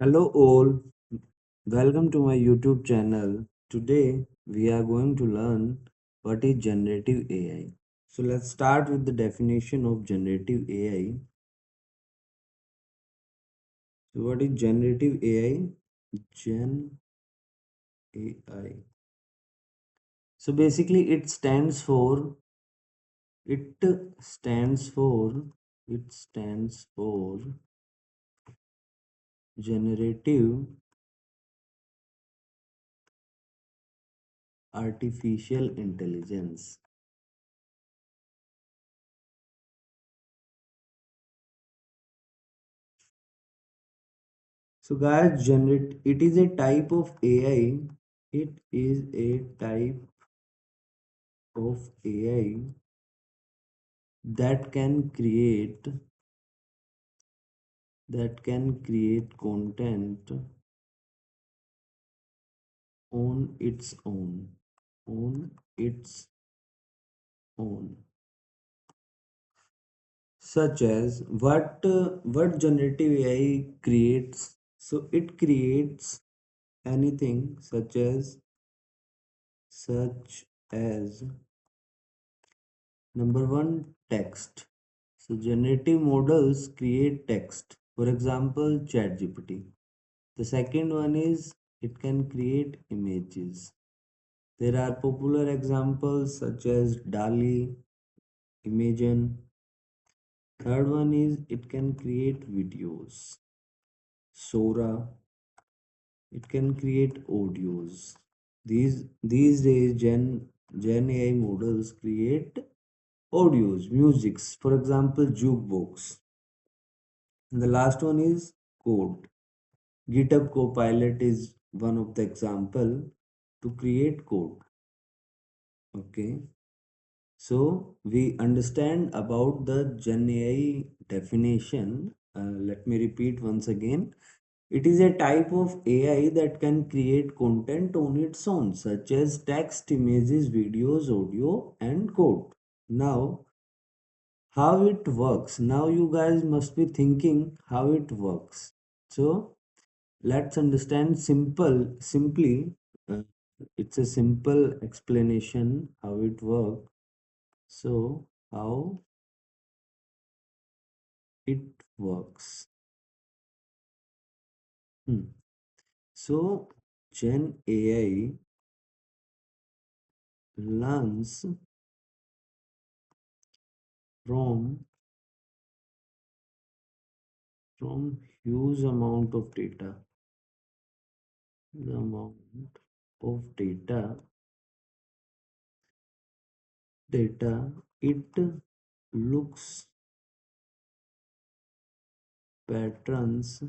Hello all, welcome to my YouTube channel. Today we are going to learn what is generative AI. So let's start with the definition of generative AI. So what is generative AI? Gen AI. So basically it stands for it stands for generative artificial intelligence. So guys, it is a type of AI. It is a type of AI that can create content on its own on its own, such as what generative AI creates. So it creates anything such as number one, text. So generative models create text. For example, ChatGPT. The second one is it can create images. There are popular examples such as DALI, Imagen. Third one is it can create videos. Sora, it can create audios. These days Gen AI models create audios, musics, for example, jukebox. And the last one is code. GitHub Copilot is one of the example to create code. Okay. So we understand about the Gen AI definition. Let me repeat once again. It is a type of AI that can create content on its own, such as text, images, videos, audio, and code. Now, how it works? Now you guys must be thinking how it works. So let's understand simply. Uh, it's a simple explanation how it works. So how it works. Hmm. So Gen AI learns from huge amount of data. The amount of data it looks patterns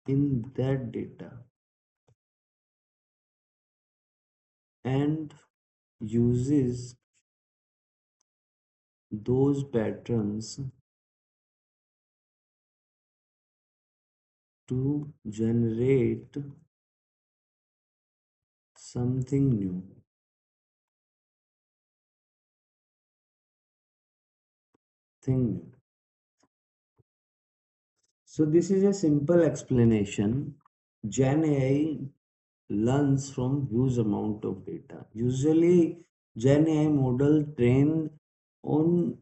in that data and uses those patterns to generate something new. Thing. So this is a simple explanation. Gen AI learns from huge amount of data. Usually, Gen AI model trained on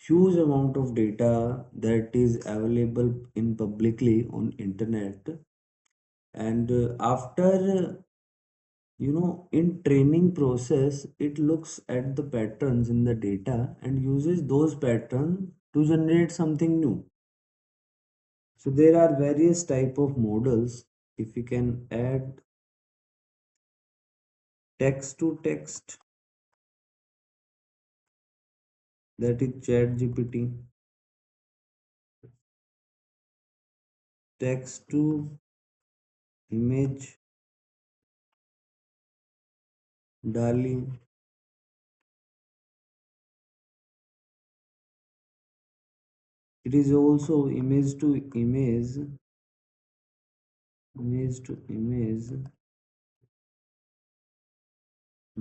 huge amount of data that is available in publicly on internet, and after in training process it looks at the patterns in the data and uses those patterns to generate something new. So there are various type of models. If we can add text to text, that is chat gpt. Text to image, DALI. It is also image to image,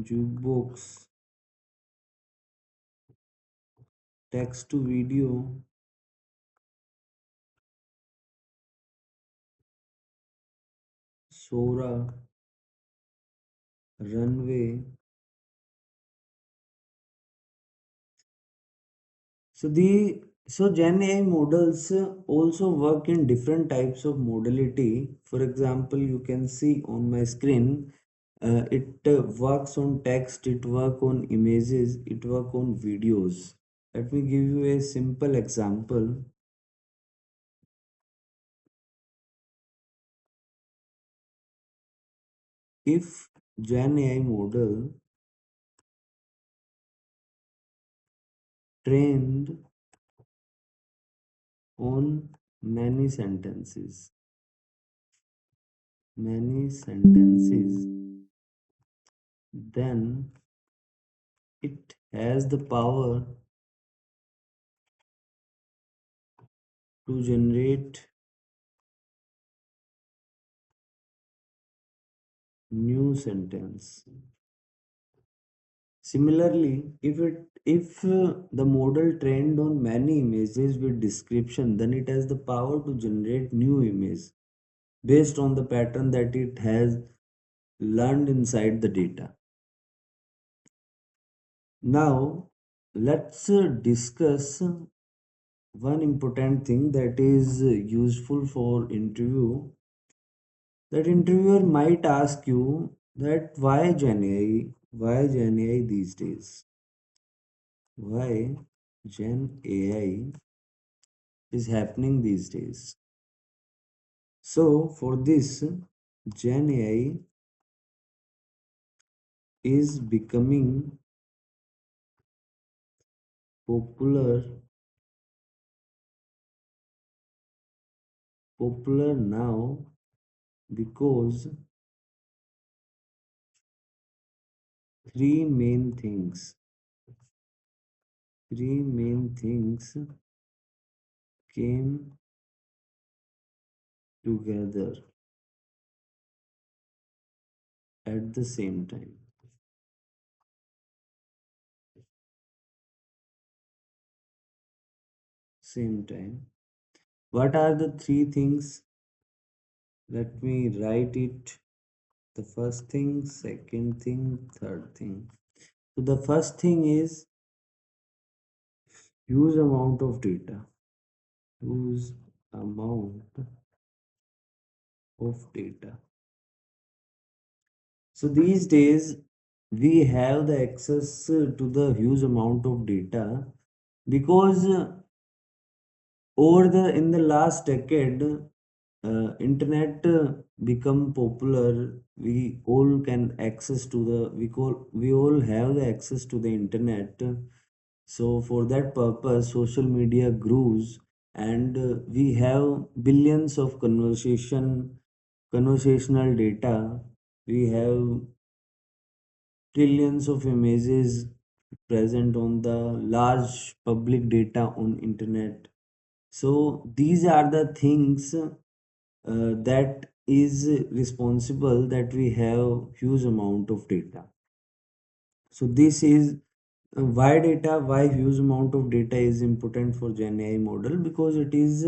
jukebox, text to video, Sora, runway. So Gen AI models also work in different types of modality. For example, you can see on my screen, it works on text, it work on images, it work on videos. Let me give you a simple example. If Gen AI model trained on many sentences, many sentences, then it has the power to generate new sentence. Similarly, if the model trained on many images with description, then it has the power to generate new image based on the pattern that it has learned inside the data. Now, let's discuss one important thing that is useful for interview. That interviewer might ask you that why Gen AI these days? Why Gen AI is happening these days? So for this, Gen AI is becoming popular now because three main things three main things came together at the same time. What are the three things? Let me write it. The first thing, second thing, third thing. So the first thing is huge amount of data. Huge amount of data. So these days we have the access to the huge amount of data because over the in the last decade internet become popular. We all have the access to the internet. So for that purpose social media grows, and we have billions of conversational data. We have trillions of images present on the large public data on internet. So these are the things that is responsible that we have huge amount of data. So this is why huge amount of data is important for Gen AI model, because it is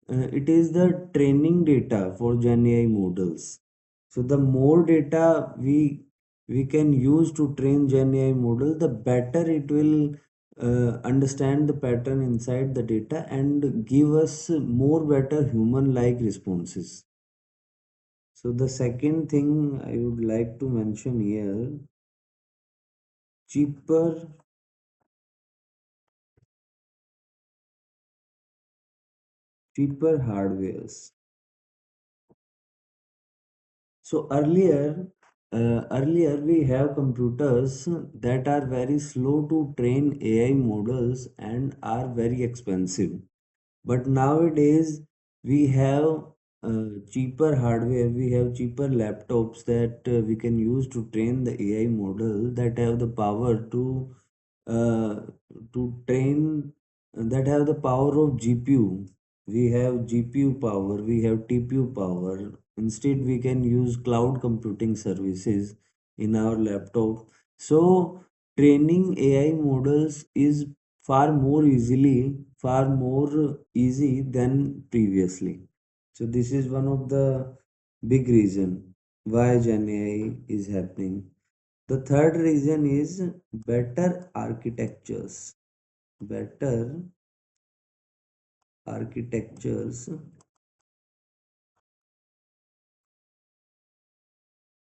the training data for Gen AI models. So the more data we can use to train Gen AI model, the better it will understand the pattern inside the data and give us more better human like responses. So the second thing I would like to mention here, cheaper hardwares. So earlier we have computers that are very slow to train AI models and are very expensive. But nowadays we have cheaper hardware, we have cheaper laptops that we can use to train the AI model, that have the power uh, to train, that have the power of GPU. We have GPU power, we have TPU power. Instead, we can use cloud computing services in our laptop. So, training AI models is far more easy than previously. So this is one of the big reason why GenAI is happening. The third reason is better architectures. Better architectures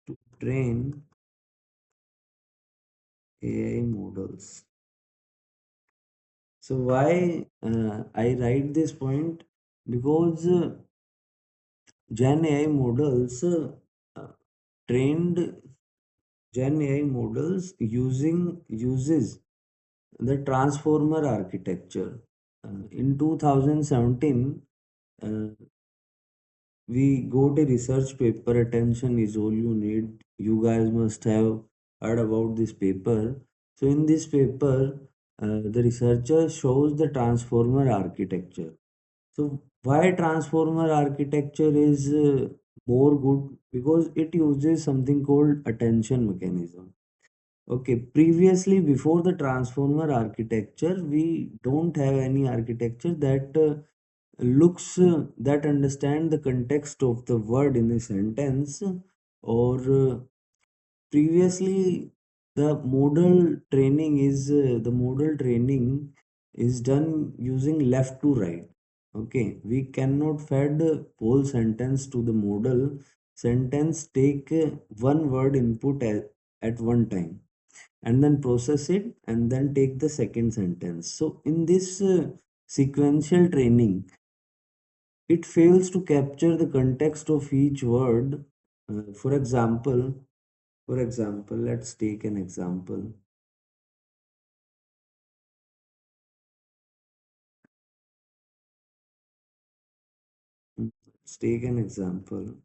to train AI models. So why I write this point? Because Gen AI models trained Gen AI models uses the transformer architecture. In 2017, uh, we got a research paper. Attention is all you need. You guys must have heard about this paper. So in this paper, the researcher shows the transformer architecture. So why transformer architecture is more good? Because it uses something called attention mechanism. Okay, previously before the transformer architecture, we don't have any architecture that that understand the context of the word in a sentence, or previously the model training is done using left to right. Okay, we cannot fed whole sentence to the model. Sentence take one word input at one time, and then process it and then take the second sentence. So in this sequential training, it fails to capture the context of each word. For example, let's take an example. Let's take an example.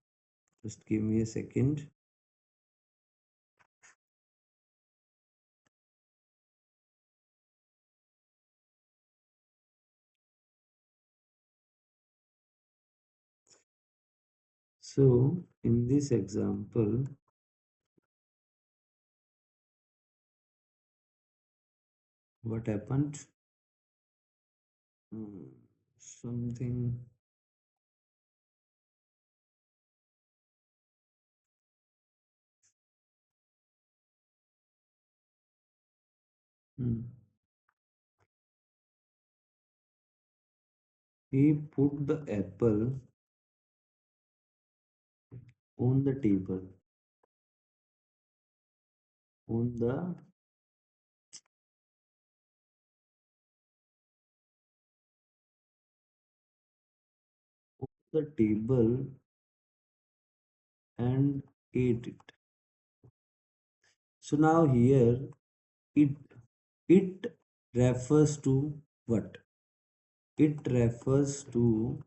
Just give me a second. So in this example, what happened? Hmm, something. hmm, He put the apple on the table, on the table and ate it. So now here it it refers to what? It refers to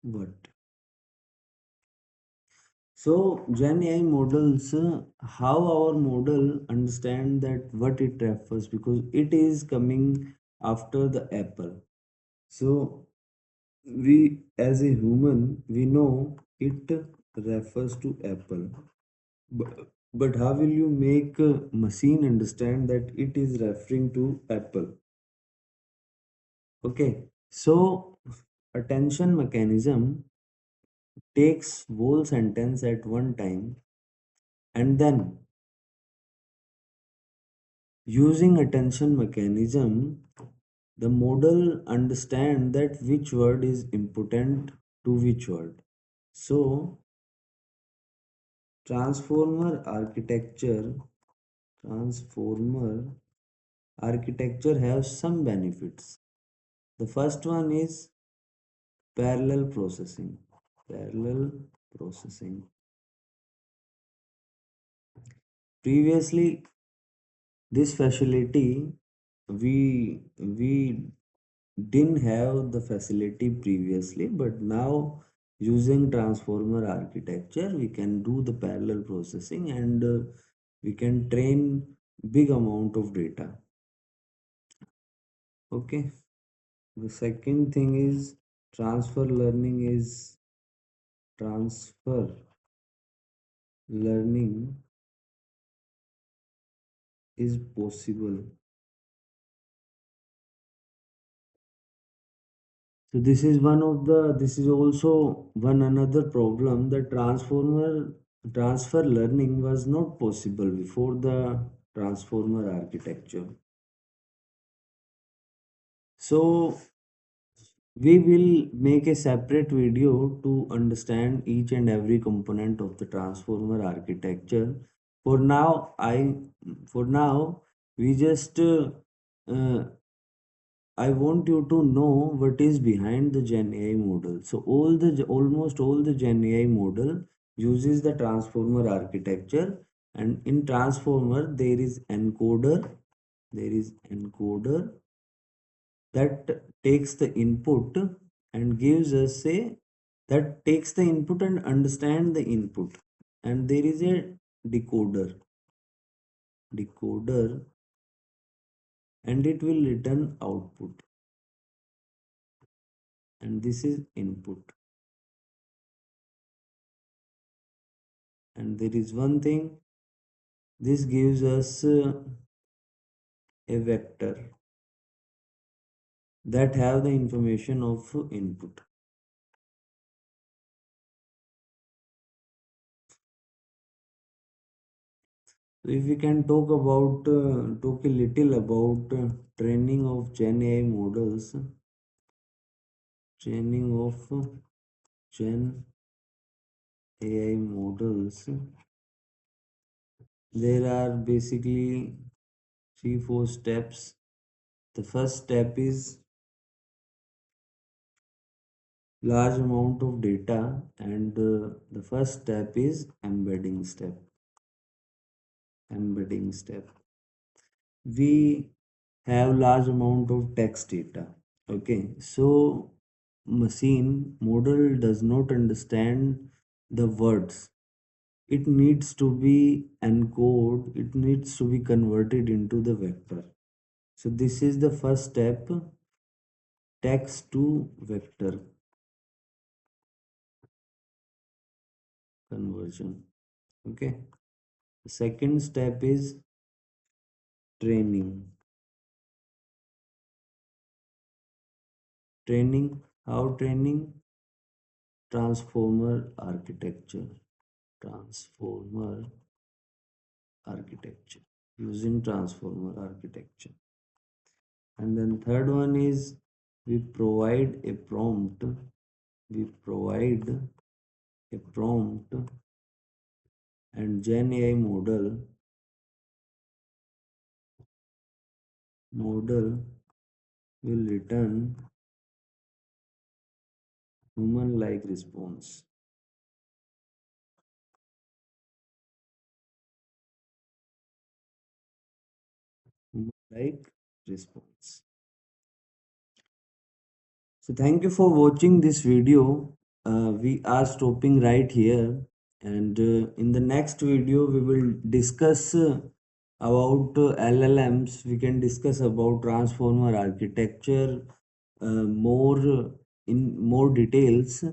what? So Gen AI models, how our model understand that what it refers, because it is coming after the apple. So we as a human we know it refers to apple, but how will you make a machine understand that it is referring to apple? Okay, so attention mechanism takes whole sentence at one time, and then using attention mechanism, the model understand that which word is important to which word. So transformer architecture transformer architecture has some benefits. The first one is parallel processing. Parallel processing. Previously, this facility we didn't have the facility previously, but now using transformer architecture we can do the parallel processing, and we can train big amount of data. Okay, the second thing is transfer learning is transfer learning is possible So this is also one another problem. The transfer learning was not possible before the transformer architecture. So we will make a separate video to understand each and every component of the transformer architecture. For now, for now we just I want you to know what is behind the GenAI model. So almost all the GenAI model uses the transformer architecture, and in transformer there is encoder that takes the input and gives us a that takes the input and understand the input, and there is a decoder and it will return output, and this is input. And there is one thing, this gives us a vector that have the information of input. So if we can talk a little about training of Gen AI models, training of Gen AI models, there are basically 3 4 steps. The first step is large amount of data, and the first step is embedding step. We have large amount of text data. Okay, so machine model does not understand the words. It needs to be encoded, it needs to be converted into the vector. So this is the first step, text to vector conversion. Okay, the second step is training. How training? Transformer architecture. Transformer architecture. Using transformer architecture. And then third one is we provide a prompt. We provide a prompt and Gen AI model will return human like response. Human like response. So thank you for watching this video. We are stopping right here, and in the next video we will discuss about LLMs. We can discuss about transformer architecture in more details.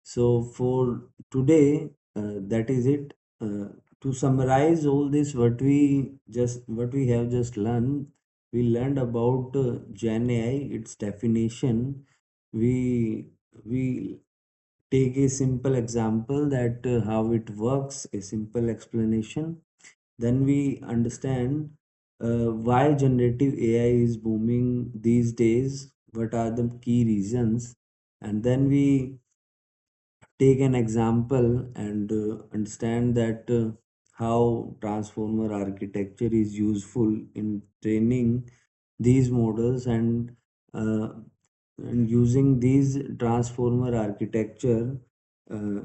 So for today, that is it. To summarize all this, what we have just learned, we learned about Gen AI, its definition. We take a simple example that how it works, a simple explanation. Then we understand why generative AI is booming these days, what are the key reasons, and then we take an example and understand that how transformer architecture is useful in training these models, uh, and using these transformer architecture, uh,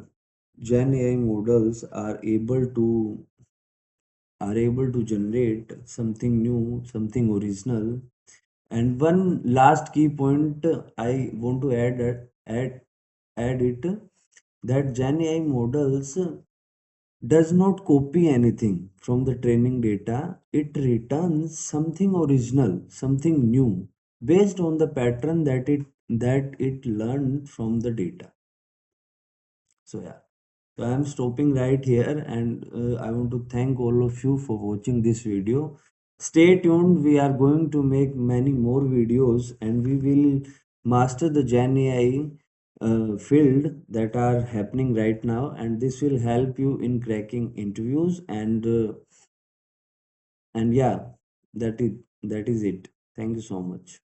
Gen AI models are able to generate something new, something original. And one last key point I want to add it, that Gen AI models does not copy anything from the training data. It returns something original, something new, based on the pattern that it learned from the data. So yeah. So I am stopping right here, and I want to thank all of you for watching this video. Stay tuned. We are going to make many more videos, and we will master the Gen AI field that are happening right now, and this will help you in cracking interviews and yeah, that is it. Thank you so much.